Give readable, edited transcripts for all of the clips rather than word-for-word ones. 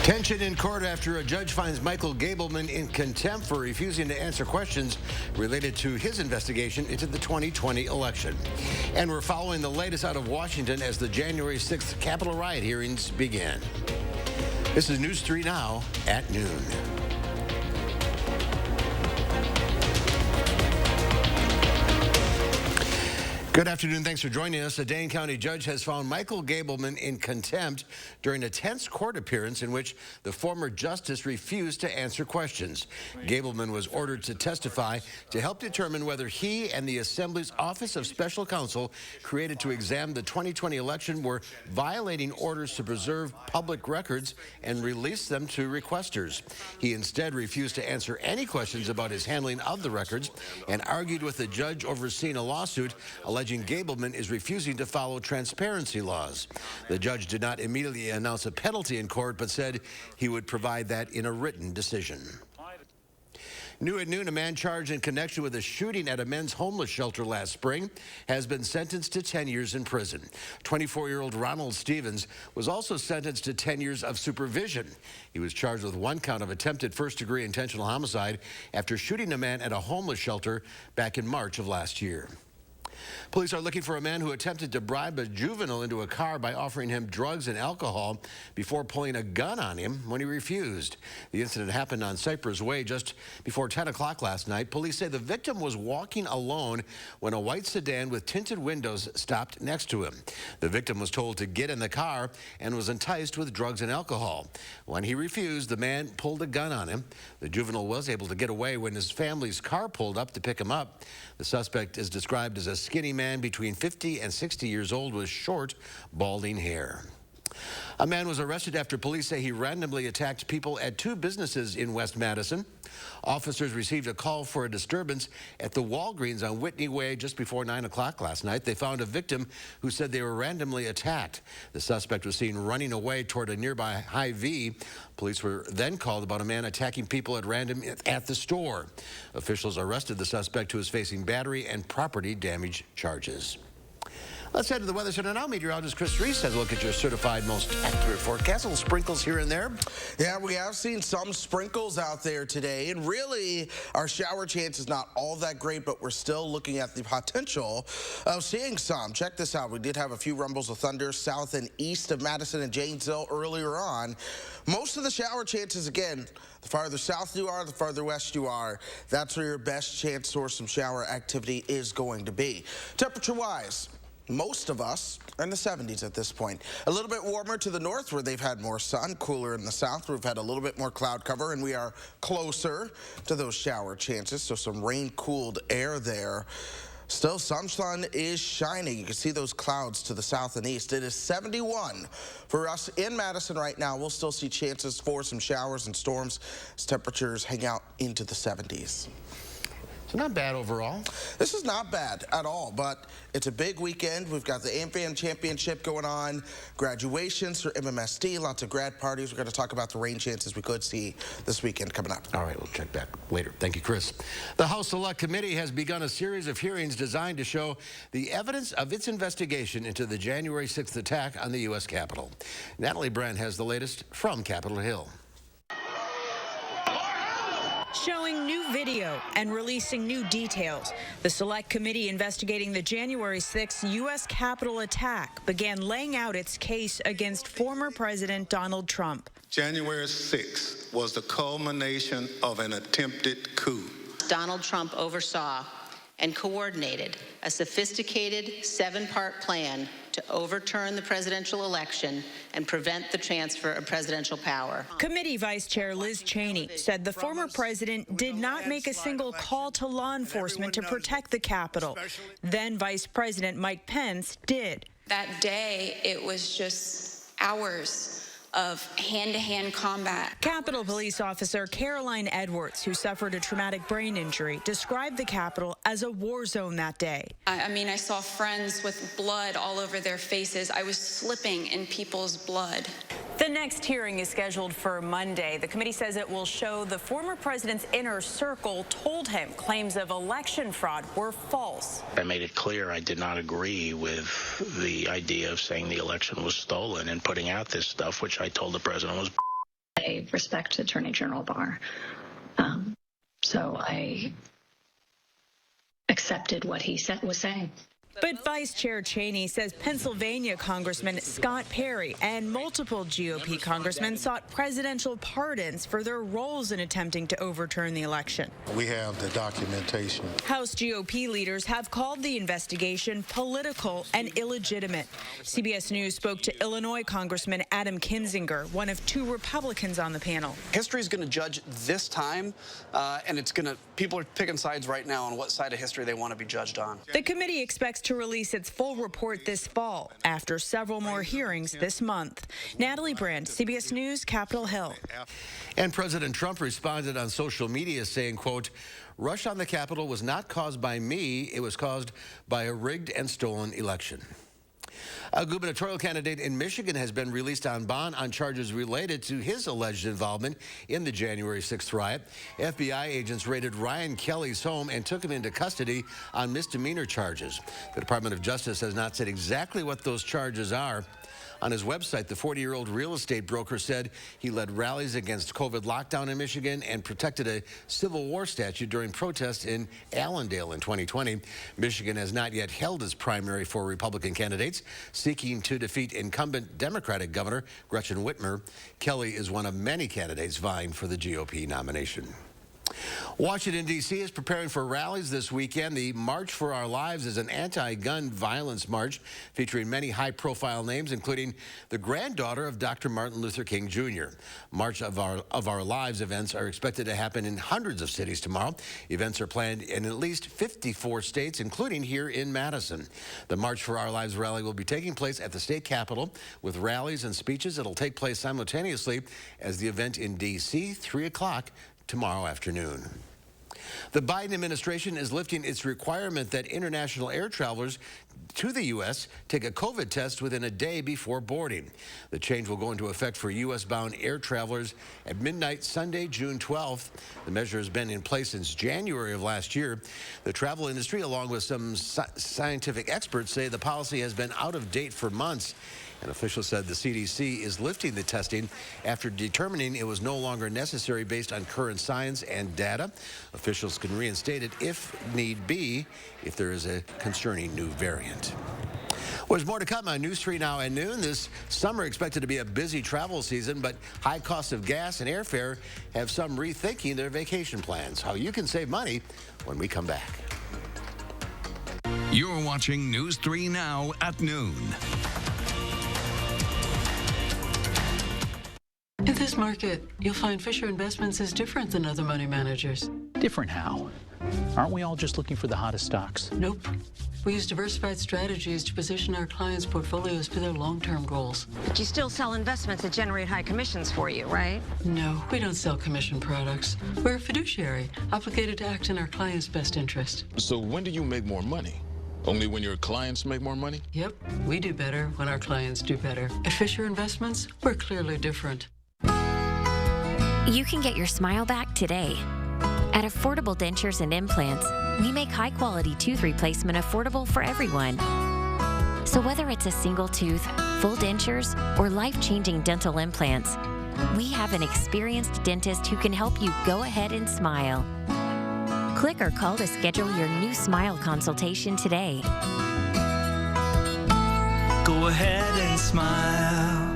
Tension in court after a judge finds Michael Gableman in contempt for refusing to answer questions related to his investigation into the 2020 election. And we're following the latest out of Washington as the January 6th Capitol riot hearings begin. This is News 3 Now at noon. Good afternoon. Thanks for joining us. A Dane County judge has found Michael Gableman in contempt during a tense court appearance in which the former justice refused to answer questions. Gableman was ordered to testify to help determine whether he and the Assembly's Office of Special Counsel, created to examine the 2020 election, were violating orders to preserve public records and release them to requesters. He instead refused to answer any questions about his handling of the records and argued with the judge overseeing a lawsuit alleging Gableman is refusing to follow transparency laws. The judge did not immediately announce a penalty in court, but said he would provide that in a written decision. New at noon, a man charged in connection with a shooting at a men's homeless shelter last spring has been sentenced to 10 years in prison. 24-year-old Ronald Stevens was also sentenced to 10 years of supervision. He was charged with one count of attempted first-degree intentional homicide after shooting a man at a homeless shelter back in March of last year. Police are looking for a man who attempted to bribe a juvenile into a car by offering him drugs and alcohol before pulling a gun on him when he refused. The incident happened on Cypress Way just before 10 o'clock last night. Police say the victim was walking alone when a white sedan with tinted windows stopped next to him. The victim was told to get in the car and was enticed with drugs and alcohol. When he refused, the man pulled a gun on him. The juvenile was able to get away when his family's car pulled up to pick him up. The suspect is described as a skinny man between 50 and 60 years old with short, balding hair. A man was arrested after police say he randomly attacked people at two businesses in West Madison. Officers received a call for a disturbance at the Walgreens on Whitney Way just before 9 o'clock last night. They found a victim who said they were randomly attacked. The suspect was seen running away toward a nearby Hy-Vee. Police were then called about a man attacking people at random at the store. Officials arrested the suspect, who is facing battery and property damage charges. Let's head to the Weather Center now. Meteorologist Chris Reese has a look at your certified most accurate forecast. Little sprinkles here and there. Yeah, we have seen some sprinkles out there today, and really our shower chance is not all that great, but we're still looking at the potential of seeing some. Check this out. We did have a few rumbles of thunder south and east of Madison and Janesville earlier on. Most of the shower chances, again, the farther south you are, the farther west you are, that's where your best chance for some shower activity is going to be. Temperature-wise, most of us are in the 70s at this point. A little bit warmer to the north where they've had more sun, cooler in the south where we've had a little bit more cloud cover, and we are closer to those shower chances, so some rain-cooled air there. Still, some sun is shining. You can see those clouds to the south and east. It is 71 for us in Madison right now. We'll still see chances for some showers and storms as temperatures hang out into the 70s. So not bad overall. This is not bad at all, but it's a big weekend. We've got the AmFam Championship going on, graduations for MMSD, lots of grad parties. We're going to talk about the rain chances we could see this weekend coming up. All right, we'll check back later. Thank you, Chris. The House Select Committee has begun a series of hearings designed to show the evidence of its investigation into the January 6th attack on the U.S. Capitol. Natalie Brand has the latest from Capitol Hill. Showing new video and releasing new details. The Select Committee investigating the January 6th U.S. Capitol attack began laying out its case against former President Donald Trump. January 6th was the culmination of an attempted coup. Donald Trump oversaw and coordinated a sophisticated 7-part plan to overturn the presidential election and prevent the transfer of presidential power. Committee Vice Chair Liz Cheney said the former president did not make a single call to law enforcement to protect the Capitol. Then Vice President Mike Pence did. That day, it was just hours of hand-to-hand combat. Capitol Police Officer Caroline Edwards, who suffered a traumatic brain injury, described the Capitol as a war zone that day. I mean, I saw friends with blood all over their faces. I was slipping in people's blood. The next hearing is scheduled for Monday. The committee says it will show the former president's inner circle told him claims of election fraud were false. I made it clear I did not agree with the idea of saying the election was stolen and putting out this stuff, which I told the president was I respect Attorney General Barr. So I accepted what he was saying. But Vice Chair Cheney says Pennsylvania Congressman Scott Perry and multiple GOP congressmen sought presidential pardons for their roles in attempting to overturn the election. We have the documentation. House GOP leaders have called the investigation political and illegitimate. CBS News spoke to Illinois Congressman Adam Kinzinger, one of 2 Republicans on the panel. History is going to judge this time, and people are picking sides right now on what side of history they want to be judged on. The committee expects to release its full report this fall after several more hearings this month. Natalie Brand, CBS News, Capitol Hill. And President Trump responded on social media saying, quote, "Rush on the Capitol was not caused by me. It was caused by a rigged and stolen election." A gubernatorial candidate in Michigan has been released on bond on charges related to his alleged involvement in the January 6th riot. FBI agents raided Ryan Kelly's home and took him into custody on misdemeanor charges. The Department of Justice has not said exactly what those charges are. On his website, the 40-year-old real estate broker said he led rallies against COVID lockdown in Michigan and protected a Civil War statue during protests in Allendale in 2020. Michigan has not yet held its primary for Republican candidates seeking to defeat incumbent Democratic Governor Gretchen Whitmer. Kelly is one of many candidates vying for the GOP nomination. Washington, D.C. is preparing for rallies this weekend. The March for Our Lives is an anti-gun violence march featuring many high-profile names, including the granddaughter of Dr. Martin Luther King Jr. March of Our Lives events are expected to happen in hundreds of cities tomorrow. Events are planned in at least 54 states, including here in Madison. The March for Our Lives rally will be taking place at the state capitol with rallies and speeches. It'll take place simultaneously as the event in D.C., 3 o'clock tomorrow afternoon. The Biden administration is lifting its requirement that international air travelers to the U.S. take a COVID test within a day before boarding. The change will go into effect for U.S.-bound air travelers at midnight Sunday, June 12th. The measure has been in place since January of last year. The travel industry, along with some scientific experts, say the policy has been out of date for months. An official said the CDC is lifting the testing after determining it was no longer necessary based on current science and data. Officials can reinstate it if need be, if there is a concerning new variant. Well, there's more to come on News 3 Now at noon. This summer expected to be a busy travel season, but high costs of gas and airfare have some rethinking their vacation plans. How you can save money when we come back. You're watching News 3 Now at noon. In this market, you'll find Fisher Investments is different than other money managers. Different how? Aren't we all just looking for the hottest stocks? Nope. We use diversified strategies to position our clients' portfolios for their long-term goals. But you still sell investments that generate high commissions for you, right? No, we don't sell commission products. We're a fiduciary, obligated to act in our clients' best interest. So when do you make more money? Only when your clients make more money? Yep, we do better when our clients do better. At Fisher Investments, we're clearly different. You can get your smile back today. At Affordable Dentures and Implants, we make high-quality tooth replacement affordable for everyone. So whether it's a single tooth, full dentures, or life-changing dental implants, we have an experienced dentist who can help you go ahead and smile. Click or call to schedule your new smile consultation today. Go ahead and smile.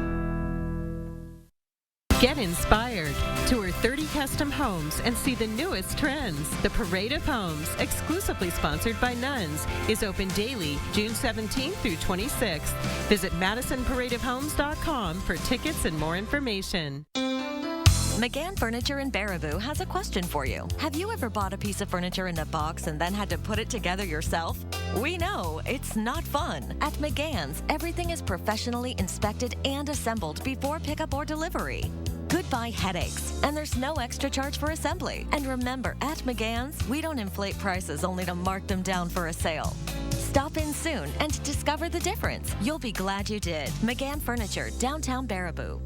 Get inspired. Tour 30 custom homes and see the newest trends. The Parade of Homes, exclusively sponsored by Nuns, is open daily, June 17th through 26th. Visit MadisonParadeOfHomes.com for tickets and more information. McGann Furniture in Baraboo has a question for you. Have you ever bought a piece of furniture in a box and then had to put it together yourself? We know it's not fun. At McGann's, everything is professionally inspected and assembled before pickup or delivery. Goodbye headaches, and there's no extra charge for assembly. And remember, at McGann's, we don't inflate prices only to mark them down for a sale. Stop in soon and discover the difference. You'll be glad you did. McGann Furniture, downtown Baraboo.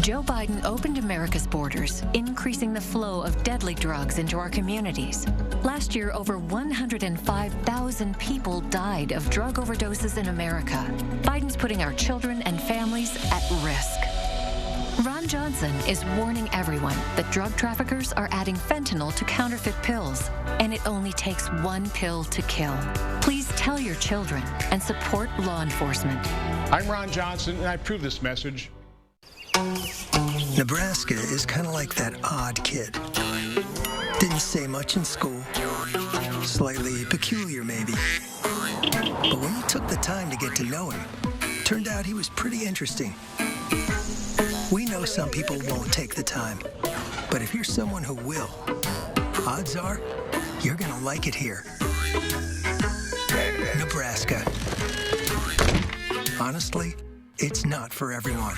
Joe Biden opened America's borders, increasing the flow of deadly drugs into our communities. Last year, over 105,000 people died of drug overdoses in America. Biden's putting our children and families at risk. Ron Johnson is warning everyone that drug traffickers are adding fentanyl to counterfeit pills, and it only takes one pill to kill. Please tell your children and support law enforcement. I'm Ron Johnson, and I approve this message. Nebraska is kind of like that odd kid. Didn't say much in school. Slightly peculiar, maybe. But when you took the time to get to know him, turned out he was pretty interesting. We know some people won't take the time, but if you're someone who will, odds are you're gonna like it here. Nebraska. Honestly, it's not for everyone.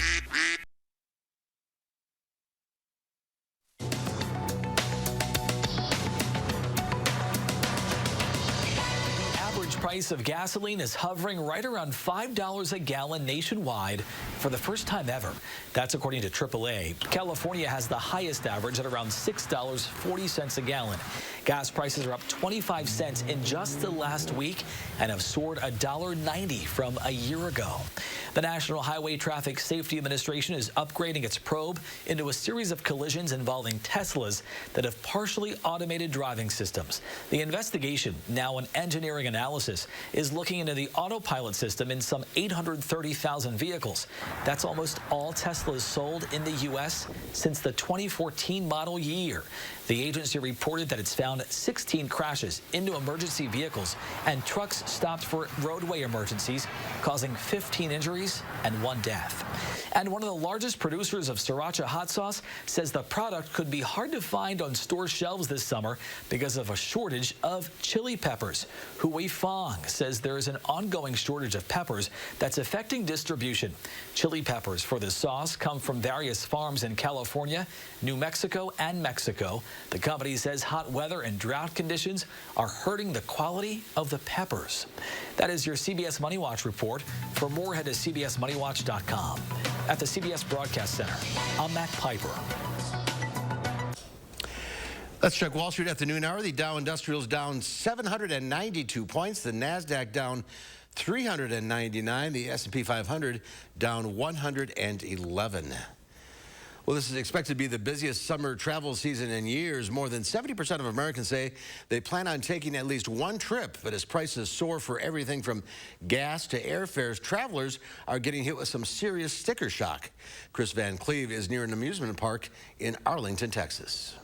Price of gasoline is hovering right around $5 a gallon nationwide for the first time ever. That's according to AAA. California has the highest average at around $6.40 a gallon. Gas prices are up 25 cents in just the last week and have soared $1.90 from a year ago. The National Highway Traffic Safety Administration is upgrading its probe into a series of collisions involving Teslas that have partially automated driving systems. The investigation, now an engineering analysis, is looking into the autopilot system in some 830,000 vehicles. That's almost all Teslas sold in the U.S. since the 2014 model year. The agency reported that it's found 16 crashes into emergency vehicles and trucks stopped for roadway emergencies, causing 15 injuries and 1 death. And one of the largest producers of sriracha hot sauce says the product could be hard to find on store shelves this summer because of a shortage of chili peppers. Hui Fong says there is an ongoing shortage of peppers that's affecting distribution. Chili peppers for the sauce come from various farms in California, New Mexico, and Mexico. The company says hot weather and drought conditions are hurting the quality of the peppers. That is your CBS Money Watch report. For more, head to cbsmoneywatch.com. At the CBS Broadcast Center, I'm Matt Piper. Let's check Wall Street at the noon hour. The Dow Industrials down 792 points. The NASDAQ down 399. The S&P 500 down 111. Well, this is expected to be the busiest summer travel season in years. More than 70% of Americans say they plan on taking at least one trip. But as prices soar for everything from gas to airfares, travelers are getting hit with some serious sticker shock. Chris Van Cleve is near an amusement park in Arlington, Texas.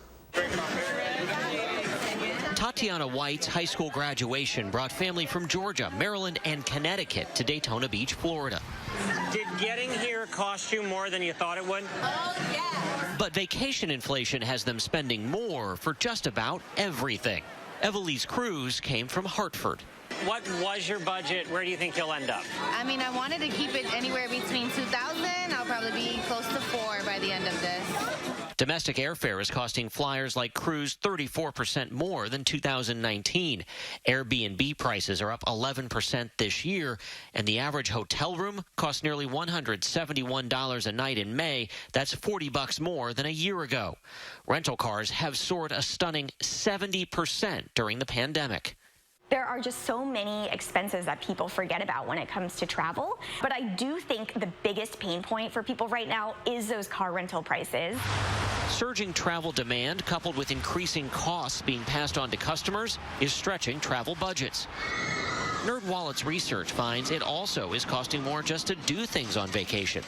Tatiana White's high school graduation brought family from Georgia, Maryland, and Connecticut to Daytona Beach, Florida. Did getting here cost you more than you thought it would? Oh, yeah. But vacation inflation has them spending more for just about everything. Evelise Cruz came from Hartford. What was your budget? Where do you think you'll end up? I mean, I wanted to keep it anywhere between $2,000. I'll probably be close to $4,000 by the end of this. Domestic airfare is costing flyers like Cruz 34% more than 2019. Airbnb prices are up 11% this year, and the average hotel room costs nearly $171 a night in May. That's $40 more than a year ago. Rental cars have soared a stunning 70% during the pandemic. There are just so many expenses that people forget about when it comes to travel. But I do think the biggest pain point for people right now is those car rental prices. Surging travel demand, coupled with increasing costs being passed on to customers, is stretching travel budgets. NerdWallet's research finds it also is costing more just to do things on vacation.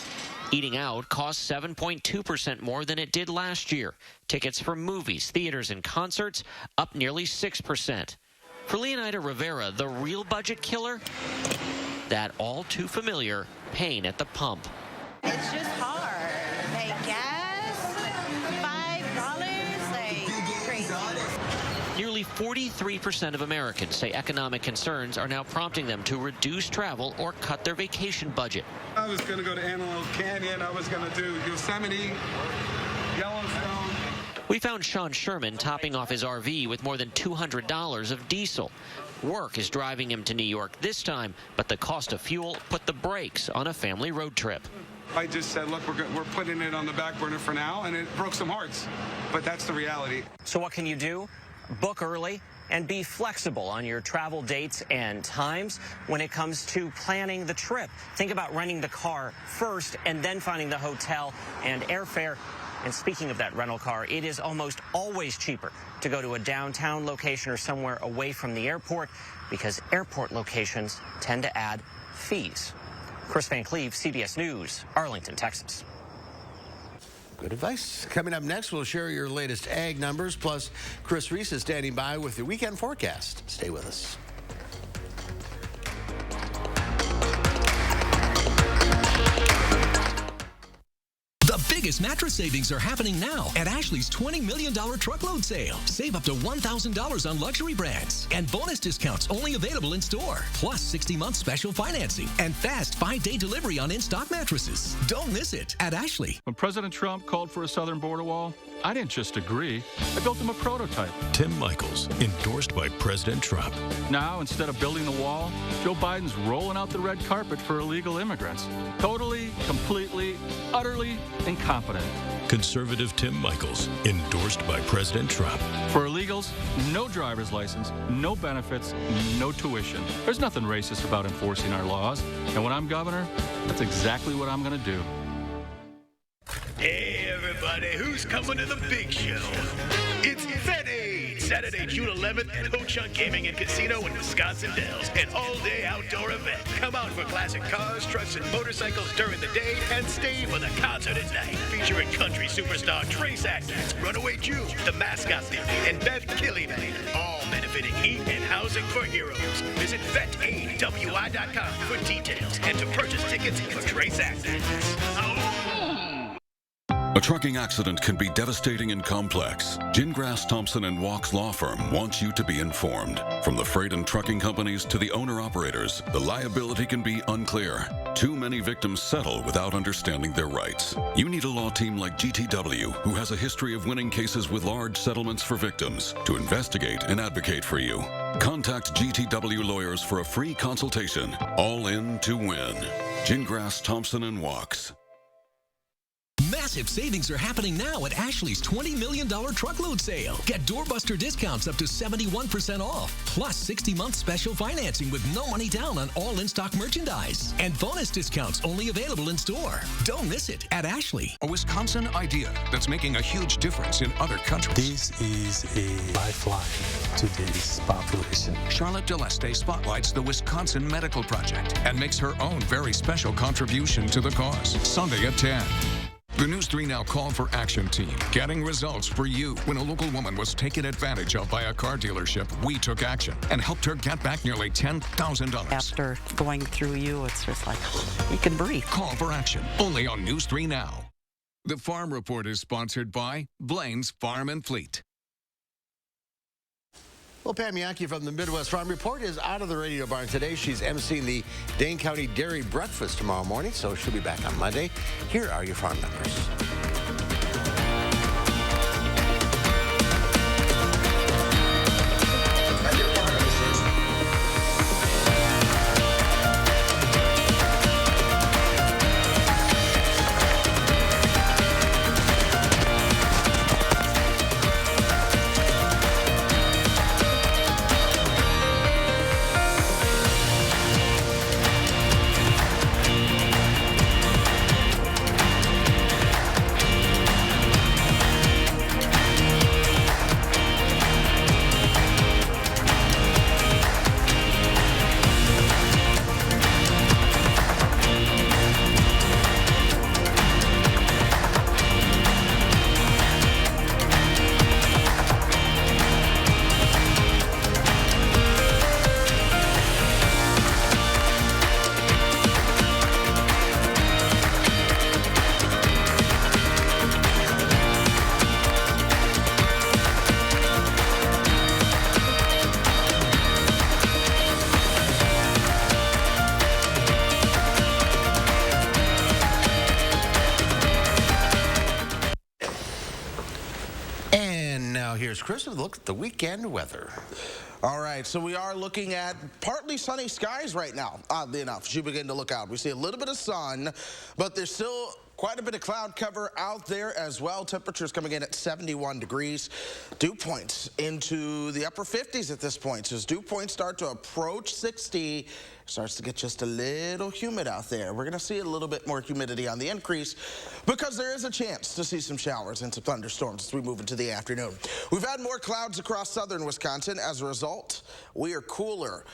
Eating out costs 7.2% more than it did last year. Tickets for movies, theaters, and concerts up nearly 6%. For Leonida Rivera, the real budget killer, that all too familiar pain at the pump. It's just hard. Like gas, $5, like crazy. Nearly 43% of Americans say economic concerns are now prompting them to reduce travel or cut their vacation budget. I was going to go to Antelope Canyon. I was going to do Yosemite, Yellowstone. We found Sean Sherman topping off his RV with more than $200 of diesel. Work is driving him to New York this time, but the cost of fuel put the brakes on a family road trip. I just said, look, we're putting it on the back burner for now, and it broke some hearts. But that's the reality. So what can you do? Book early. and be flexible on your travel dates and times when it comes to planning the trip. Think about renting the car first and then finding the hotel and airfare. And speaking of that rental car, it is almost always cheaper to go to a downtown location or somewhere away from the airport because airport locations tend to add fees. Chris Van Cleve, CBS News, Arlington, Texas. Good advice. Coming up next, we'll share your latest ag numbers. Plus, Chris Reese is standing by with the weekend forecast. Stay with us. The biggest mattress savings are happening now at Ashley's $20 million truckload sale. Save up to $1,000 on luxury brands and bonus discounts only available in store. Plus 60-month special financing and fast 5-day delivery on in-stock mattresses. Don't miss it at Ashley. When President Trump called for a southern border wall, I didn't just agree. I built him a prototype. Tim Michels, endorsed by President Trump. Now, instead of building the wall, Joe Biden's rolling out the red carpet for illegal immigrants. Totally, completely, utterly incompetent. Conservative Tim Michels, endorsed by President Trump. For illegals, no driver's license, no benefits, no tuition. There's nothing racist about enforcing our laws. And when I'm governor, that's exactly what I'm going to do. Hey everybody, who's coming to the big show? It's Vet Aid, Saturday, June 11th at Ho Chunk Gaming and Casino in Wisconsin Dells. An all-day outdoor event. Come out for classic cars, trucks, and motorcycles during the day and stay for the concert at night. Featuring country superstar Trace Atkins, Runaway Jew, The Mascot Theory, and Beth Killian. All benefiting Heat and Housing for Heroes. Visit VetAidWI.com for details and to purchase tickets for Trace Atkins. A trucking accident can be devastating and complex. Gingras, Thompson & Walk's law firm wants you to be informed. From the freight and trucking companies to the owner-operators, the liability can be unclear. Too many victims settle without understanding their rights. You need a law team like GTW, who has a history of winning cases with large settlements for victims, to investigate and advocate for you. Contact GTW lawyers for a free consultation. All in to win. Gingras, Thompson & Walks. Massive savings are happening now at Ashley's $20 million truckload sale. Get doorbuster discounts up to 71% off, plus 60-month special financing with no money down on all in-stock merchandise. And bonus discounts only available in store. Don't miss it at Ashley. A Wisconsin idea that's making a huge difference in other countries. This is a lifeline to this population. Charlotte Deleste spotlights the Wisconsin Medical Project and makes her own very special contribution to the cause. Sunday at 10. The News 3 Now Call for Action team, getting results for you. When a local woman was taken advantage of by a car dealership, we took action and helped her get back nearly $10,000. After going through you, it's just like, you can breathe. Call for action, only on News 3 Now. The Farm Report is sponsored by Blaine's Farm and Fleet. Well, Pam Yankee from the Midwest Farm Report is out of the radio barn today. She's emceeing the Dane County Dairy Breakfast tomorrow morning, so she'll be back on Monday. Here are your farm numbers. Here's Chris with a look at the weekend weather. All right, so we are looking at partly sunny skies right now, oddly enough, as you begin to look out. We see a little bit of sun, but there's still quite a bit of cloud cover out there as well. Temperatures coming in at 71 degrees. Dew points into the upper 50s at this point. So as dew points start to approach 60, starts to get just a little humid out there. We're going to see a little bit more humidity on the increase because there is a chance to see some showers and some thunderstorms as we move into the afternoon. We've had more clouds across southern Wisconsin. As a result, we are cooler.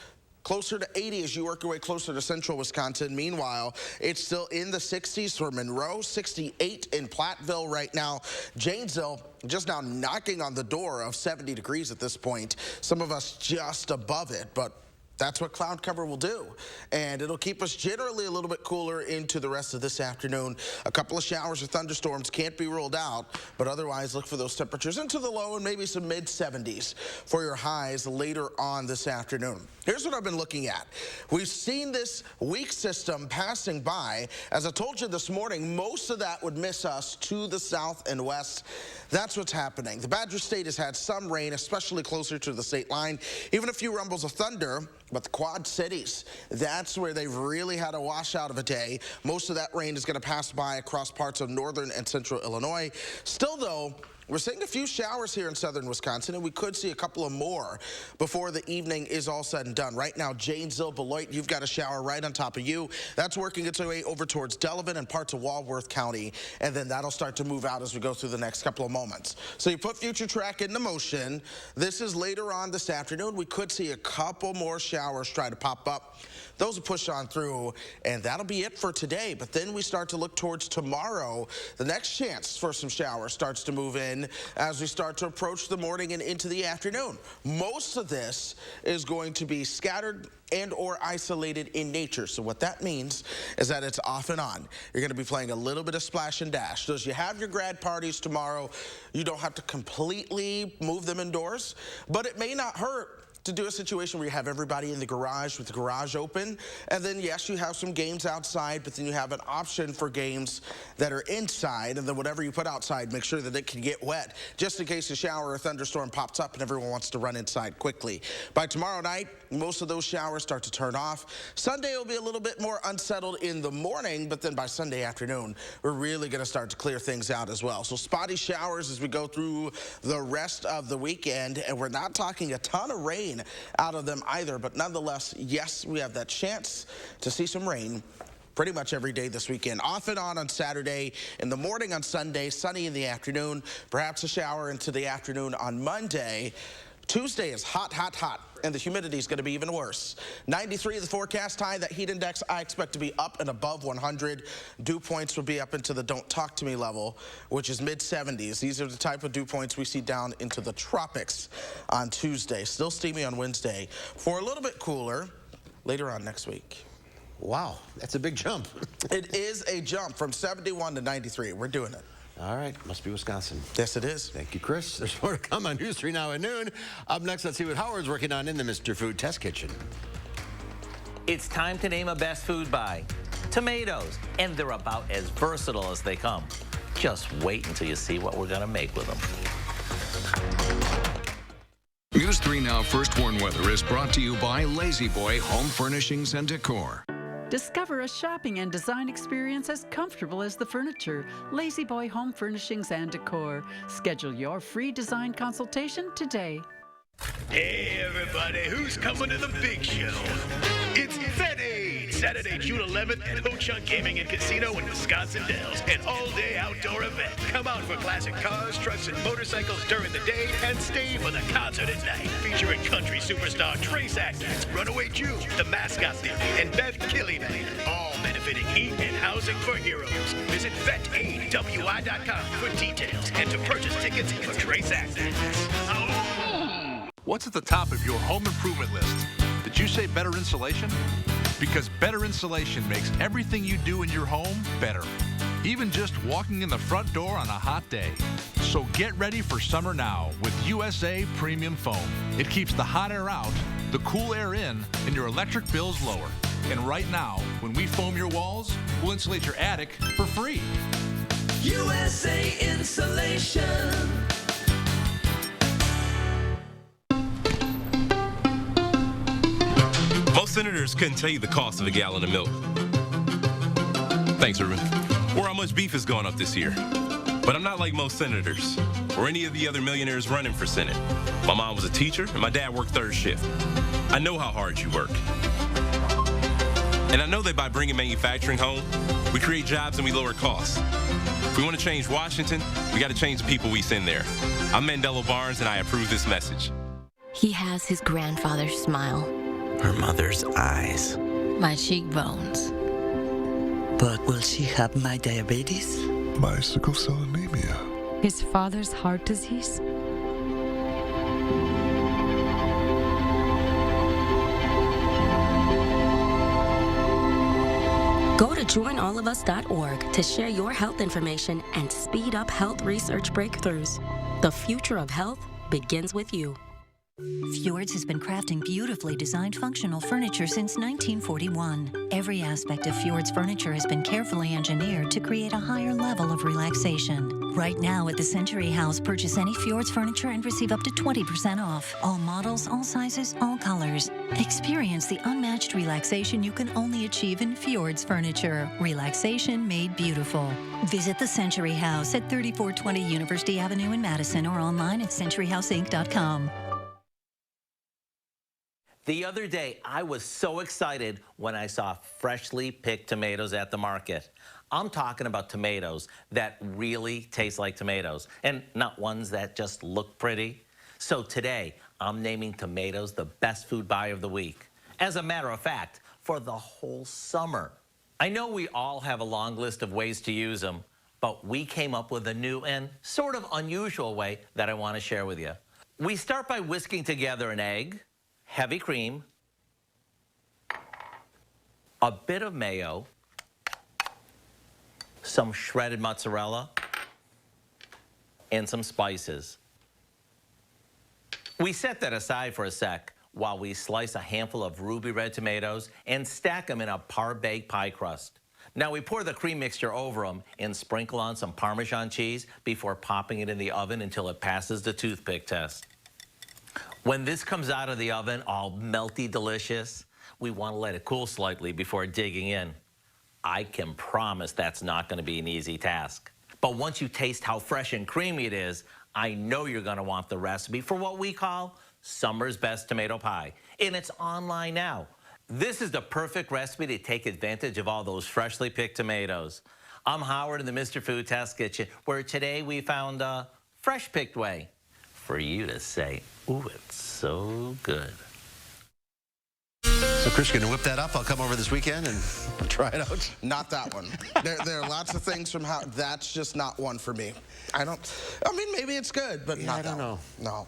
Closer to 80 as you work your way closer to central Wisconsin. Meanwhile, it's still in the 60s for Monroe, 68 in Platteville right now. Janesville just now knocking on the door of 70 degrees at this point. Some of us just above it, but that's what cloud cover will do. And it'll keep us generally a little bit cooler into the rest of this afternoon. A couple of showers or thunderstorms can't be ruled out, but otherwise look for those temperatures into the low and maybe some mid-70s for your highs later on this afternoon. Here's what I've been looking at. We've seen this weak system passing by. As I told you this morning, most of that would miss us to the south and west. That's what's happening. The Badger State has had some rain, especially closer to the state line. Even a few rumbles of thunder. But the Quad Cities, that's where they've really had a washout of a day. Most of that rain is going to pass by across parts of northern and central Illinois. Still, though, we're seeing a few showers here in southern Wisconsin, and we could see a couple of more before the evening is all said and done. Right now, Janesville, Beloit, you've got a shower right on top of you. That's working its way over towards Delavan and parts of Walworth County, and then that'll start to move out as we go through the next couple of moments. So you put future track into motion. This is later on this afternoon. We could see a couple more showers try to pop up. Those will push on through, and that'll be it for today. But then we start to look towards tomorrow. The next chance for some showers starts to move in as we start to approach the morning and into the afternoon. Most of this is going to be scattered and or isolated in nature. So what that means is that it's off and on. You're going to be playing a little bit of splash and dash. So as you have your grad parties tomorrow, you don't have to completely move them indoors, but it may not hurt to do a situation where you have everybody in the garage with the garage open, and then yes, you have some games outside, but then you have an option for games that are inside, and then whatever you put outside, make sure that it can get wet, just in case a shower or a thunderstorm pops up and everyone wants to run inside quickly. By tomorrow night, most of those showers start to turn off. Sunday will be a little bit more unsettled in the morning, but then by Sunday afternoon, we're really going to start to clear things out as well. So spotty showers as we go through the rest of the weekend, and we're not talking a ton of rain out of them either, but nonetheless, yes, we have that chance to see some rain pretty much every day this weekend. Off and on Saturday, in the morning on Sunday, sunny in the afternoon, perhaps a shower into the afternoon on Monday. Tuesday is hot, hot, hot, and the humidity is going to be even worse. 93 is the forecast high. That heat index I expect to be up and above 100. Dew points will be up into the don't talk to me level, which is mid-70s. These are the type of dew points we see down into the tropics on Tuesday. Still steamy on Wednesday. For a little bit cooler later on next week. Wow, that's a big jump. It is a jump from 71 to 93. We're doing it. All right, must be Wisconsin. Yes, it is. Thank you, Chris. There's more to come on News 3 Now at noon. Up next, let's see what Howard's working on in the Mr. Food Test Kitchen. It's time to name a best food buy. Tomatoes, and they're about as versatile as they come. Just wait until you see what we're going to make with them. News 3 Now First Warn Weather is brought to you by Lazy Boy Home Furnishings and Decor. Discover a shopping and design experience as comfortable as the furniture. Lazy Boy Home Furnishings and Decor. Schedule your free design consultation today. Hey everybody, who's coming to the big show? It's Fed-Aid, Saturday, June 11th at Ho-Chunk Gaming and Casino in Wisconsin Dells. An all-day outdoor event. Come out for classic cars, trucks, and motorcycles during the day and stay for the concert at night. Featuring country superstar Trace Atkins, Runaway Jew, The Mascot Theory, and Beth Killian. All benefiting Heat and Housing for Heroes. Visit VetAidWI.com for details and to purchase tickets for Trace Atkins. What's at the top of your home improvement list? Did you say better insulation? Because better insulation makes everything you do in your home better. Even just walking in the front door on a hot day. So get ready for summer now with USA Premium Foam. It keeps the hot air out, the cool air in, and your electric bills lower. And right now, when we foam your walls, we'll insulate your attic for free. USA Insulation. Most senators couldn't tell you the cost of a gallon of milk. Thanks, Ruben. or how much beef has gone up this year. But I'm not like most senators or any of the other millionaires running for Senate. My mom was a teacher and my dad worked third shift. I know how hard you work. And I know that by bringing manufacturing home, we create jobs and we lower costs. If we want to change Washington, we got to change the people we send there. I'm Mandela Barnes and I approve this message. He has his grandfather's smile. Her mother's eyes. My cheekbones. But will she have my diabetes? My sickle cell anemia. His father's heart disease. Go to joinallofus.org to share your health information and speed up health research breakthroughs. The future of health begins with you. Fjords has been crafting beautifully designed functional furniture since 1941. Every aspect of Fjords furniture has been carefully engineered to create a higher level of relaxation. Right now at the Century House, purchase any Fjords furniture and receive up to 20% off. All models, all sizes, all colors. Experience the unmatched relaxation you can only achieve in Fjords furniture. Relaxation made beautiful. Visit the Century House at 3420 University Avenue in Madison or online at centuryhouseinc.com. The other day, I was so excited when I saw freshly picked tomatoes at the market. I'm talking about tomatoes that really taste like tomatoes and not ones that just look pretty. So today, I'm naming tomatoes the best food buy of the week. As a matter of fact, for the whole summer. I know we all have a long list of ways to use them, but we came up with a new and sort of unusual way that I want to share with you. We start by whisking together an egg, heavy cream, a bit of mayo, some shredded mozzarella, and some spices. We set that aside for a sec while we slice a handful of ruby red tomatoes and stack them in a par-baked pie crust. Now we pour the cream mixture over them and sprinkle on some Parmesan cheese before popping it in the oven until it passes the toothpick test. When this comes out of the oven, all melty delicious, we want to let it cool slightly before digging in. I can promise that's not going to be an easy task. But once you taste how fresh and creamy it is, I know you're going to want the recipe for what we call Summer's Best Tomato Pie. And it's online now. This is the perfect recipe to take advantage of all those freshly picked tomatoes. I'm Howard in the Mr. Food Test Kitchen, where today we found a fresh picked way for you to say, ooh, it's so good. So Chris, you're going to whip that up? I'll come over this weekend and try it out. Not that one. There are lots of things from how, that's just not one for me. I mean, maybe it's good, but not that one.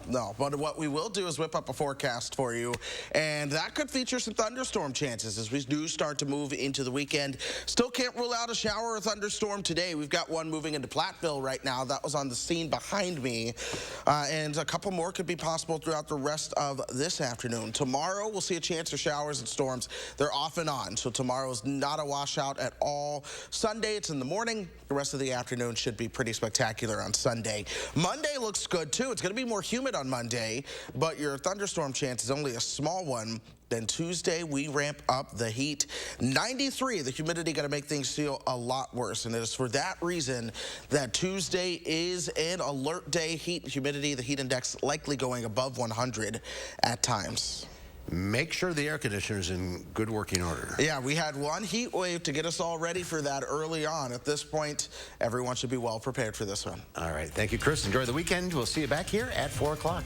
No. But what we will do is whip up a forecast for you, and that could feature some thunderstorm chances as we do start to move into the weekend. Still can't rule out a shower or thunderstorm today. We've got one moving into Platteville right now. That was on the scene behind me, and a couple more could be possible throughout the rest of this afternoon. Tomorrow, we'll see a chance for showers and storms. They're off and on, so tomorrow's not a washout at all. Sunday, it's in the morning. The rest of the afternoon should be pretty spectacular on Sunday. Monday looks good, too. It's going to be more humid on Monday, but your thunderstorm chance is only a small one. Then Tuesday, we ramp up the heat. 93, the humidity going to make things feel a lot worse. And it is for that reason that Tuesday is an alert day. Heat and humidity, the heat index likely going above 100 at times. Make sure the air conditioner's in good working order. Yeah, we had one heat wave to get us all ready for that early on. At this point, everyone should be well prepared for this one. All right. Thank you, Chris. Enjoy the weekend. We'll see you back here at 4 o'clock.